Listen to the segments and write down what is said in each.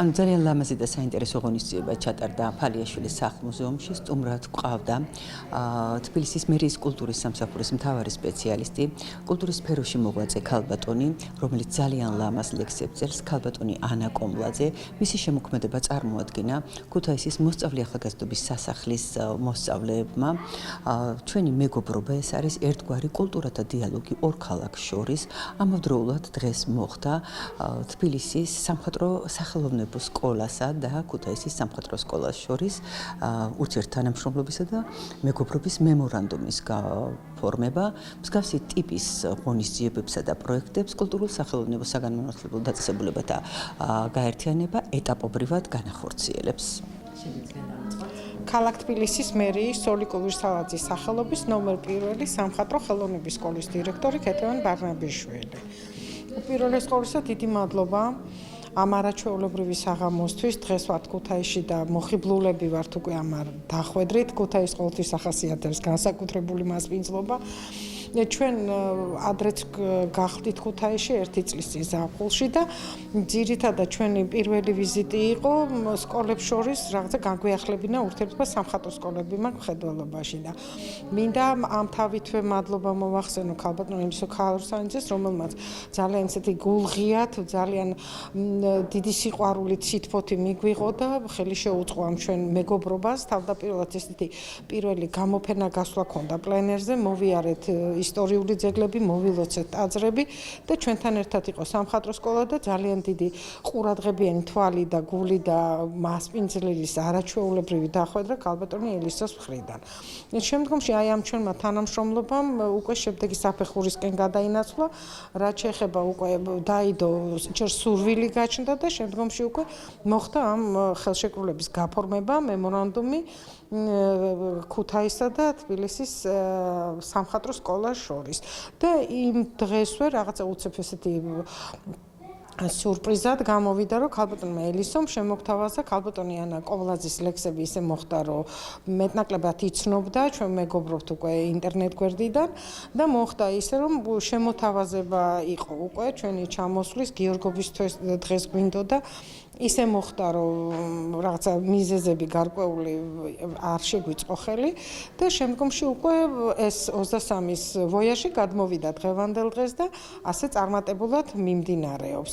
ანუ ძალიან ლამაზი და საინტერესო ღონისძიება ჩატარდა ფალიაშვილის სახლ-მუზეუმში. სტუმრად გვყავდა თბილისის მერიის კულტურის სამსახურის მთავარი სპეციალისტი, კულტურის სფეროში მოღვაწე ქალბატონი, რომელიც ძალიან ლამაზ ლექსებს წერს, ქალბატონი ანა კომლაძე. მისი შემოქმედება წარმოადგინა ქუთაისის მოსწავლე ახალგაზრდობის სასახლის მოსწავლეებმა. ჩვენი მეგობრობა ეს არის ერთგვარი კულტურათა დიალოგი ორ ქალაქს შორის. ამავდროულად დღეს მოხდა თბილისის სამხატვრო სახელოვნებო სკოლასა და ქუთაისის სამხატვრო სკოლას შორის ურთიერთთანამშრომლობისა და მეგობრობის მემორანდუმის გაფორმება. მსგავსი ტიპის ღონისძიებებსა და პროექტებს კულტურულ სახელოვნებო საგანმანათლებლო დაწესებულებათა გაერთიანება ეტაპობრივად განახორციელებს. ქალაქ თბილისის მერიის სოლიკ ურისალაძის სახელობის ნომერ 1 სამხატვრო ხელოვნების სკოლის დირექტორი ქეთევან ბარნაბიშვილი. უპირველეს ყოვლისა დიდი მადლობა ამ არაჩვეულებრივი საღამოსთვის. დღეს ვართ ქუთაისში და მოხიბლულები ვართ უკვე ამ დახვედრით. ქუთაის ყოველთვის ახასიათებს განსაკუთრებული მასპინძლობა. ჩვენ ადრეც გახდით ქუთაისში 1 წლის წინ ზაფხულში და ძირითადად ჩვენი პირველი ვიზიტი იყო სკოლებს შორის რაღაცა განგვიახლებინა ურთიერთობა სამხატვრო სკოლები მაგ მხედველობაში და მინდა ამ თავითვე მადლობა მოვახსენო ქალბატონ ელისო ქალურსანიძეს, რომელმაც ძალიან ისეთი გულღიათ, ძალიან დიდი სიყვარულით სითბოთი მიგვიღო და ხელი შეუწყო ამ ჩვენ მეგობრობას. თავდაპირველად ესეთი პირველი გამოფენა გასვლა ქონდა პლენერზე, მოვიარეთ ისტორიული ძეგლები, მოვილოცეთ ტაძრები და ჩვენთან ერთად იყო სამხატვრო სკოლა და ძალიან დიდი ყურადღებიანი თვალი და გული და მასპინძლის არაჩვეულებრივი დახვედრა ქალბატონი ელისოს მხრიდან. შემდგომში აი ამ ჩვენმა თანამშრომლობამ უკვე შემდეგი საფეხურისკენ გადაინაცვლა, რაც შეეხება უკვე დაიდო ჯერ სურვილი გაჩნდა და შემდგომში უკვე მოხდა ამ ხელშეკრულების გაფორმება, მემორანდუმი ქუთაისა და თბილისის სამხატვრო სკოლას შორის. და იმ დღესვე რაღაცა უცებ ესეთი სურპრიზად გამოვიდა, რომ ქალბატონმა ელისომ შემოგთავაზა ქალბატონი ანა კომლაძის ლექსები ისე მოხდა, რომ მეტნაკლებად იცნობდა, ჩვენ მეგობრობთ უკვე ინტერნეტ გვერდიდან და მოხდა ისე, რომ შემოთავაზება იყო უკვე ჩვენი ჩამოსვლის გიორგობის დღეს გვინდოდა. ისე მოხდა, რომ რაღაცა მიზეზები გარკვეული არ შეგვიწყო ხელი და შემდგომში უკვე ეს 23-ის ვოიაჟი გადმოვიდა დღევანდელ დღეს და ასე წარმატებულად მიმდინარეობს.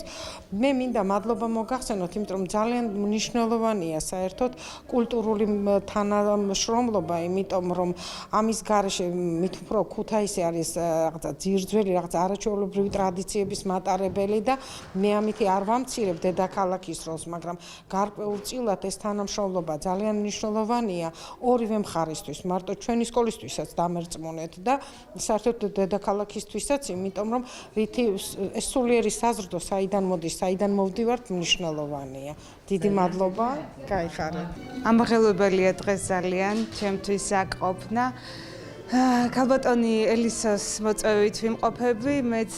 მე მინდა მადლობა მოგახსენოთ, იმიტომ რომ ძალიან მნიშვნელოვანია საერთოდ კულტურული თანამშრომლობა, იმიტომ რომ ამის გარეშე მით უფრო ქუთაისი არის რაღაცა ძირძველი, რაღაცა არაჩვეულებრივი ტრადიციების მატარებელი და მე ამითი არ ვამცირებ დედაქალაქის როლს, მაგრამ გარკვეულწილად ეს თანამშრომლობა ძალიან მნიშვნელოვანია ორივე მხარისთვის, მარტო ჩვენი სკოლისთვისაც დამერწმუნეთ და საერთოდ დედაქალაქისთვისაც, იმიტომ რომ რითი ეს სულიერი საზრდო საიდან მოდის, საიდან მოვდივართ, მნიშვნელოვანია. დიდი მადლობა, გაიხარეთ. ამაღელვებელია დღეს ძალიან ჩემთვის აქ ყოფნა. ქალბატონი ელისოს მოწვევით ვიმყოფები, მეც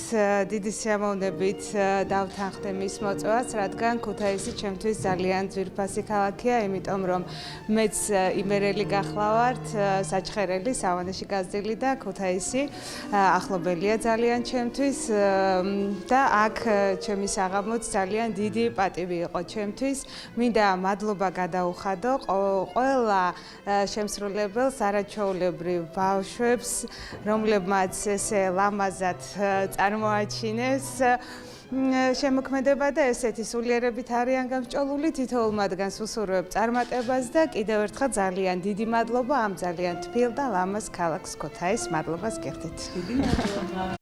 დიდი სიამოვნებით დავთანხმდე მის მოწვევას, რადგან ქუთაისი ჩემთვის ძალიან ძვირფასი ქალაქია, იმიტომ რომ მეც იმერელი გახლავართ, საჩხერელი, სავანეში გაზრდილი და ქუთაისი ახლობელია ძალიან ჩემთვის და აქ ჩემი საღამოც ძალიან დიდი პატივი იყო ჩემთვის. მინდა მადლობა გადაუხადო ყველა შემსრულებელს არაჩვეულებრივ ბავშვებს, რომლებმაც ესე ლამაზად წარმოაჩინეს შემოქმედება და ესეთი სულიერებით არიან გამსჭოლული, თითოეულ მათგანს უსურვებ წარმატებას და კიდევ ერთხელ ძალიან დიდი მადლობა ამ ძალიან თბილ და ლამაზ ქალაქს ქუთაისს. მადლობას გიხდით. დიდი მადლობა.